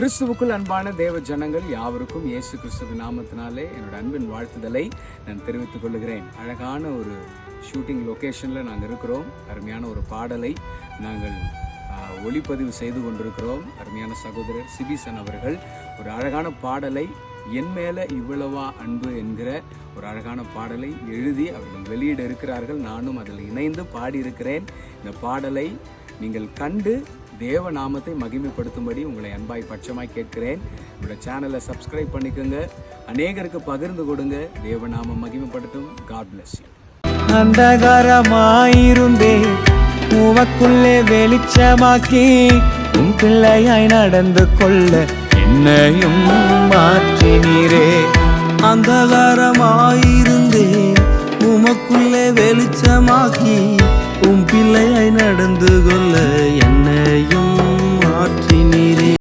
கிறிஸ்துவுக்குள் அன்பான தேவ ஜனங்கள் யாவருக்கும் இயேசு கிறிஸ்துவின் நாமத்தினாலே என்னோட அன்பின் வாழ்த்துதலை நான் தெரிவித்துக் கொள்கிறேன். அழகான ஒரு ஷூட்டிங் லொக்கேஷனில் நாங்கள் இருக்கிறோம். அருமையான ஒரு பாடலை நாங்கள் ஒளிப்பதிவு செய்து கொண்டிருக்கிறோம். அருமையான சகோதரர் சிபிசன் அவர்கள் ஒரு அழகான பாடலை என் மேலே இவ்வளவா அன்பு என்கிற ஒரு அழகான பாடலை எழுதி அவர்கள் வெளியிட இருக்கிறார்கள். நானும் அதில் இணைந்து பாடியிருக்கிறேன். இந்த பாடலை நீங்கள் கண்டு தேவ நாமத்தை மகிமைப்படுத்தும்படி உங்களை அன்பாய் பட்சமாய் கேட்கிறேன். என்னோட சேனலை சப்ஸ்கிரைப் பண்ணிக்கோங்க, அநேகருக்கு பகிர்ந்து கொடுங்க. தேவ நாமம் மகிமைப்படுத்தும். God bless you. அந்தகாரமாயிருந்தே உமக்குள்ளே வெளிச்சமாக்கி உன் பிள்ளையாய் நடந்து கொள்ள என்னையும் மாற்றினீரே. அந்தகாரமாயிருந்தே உமக்குள்ளே வெளிச்சமாக்கி உம் பிள்ளையாய் நடந்து கொள்ள என்னையும் மாற்றினீரே.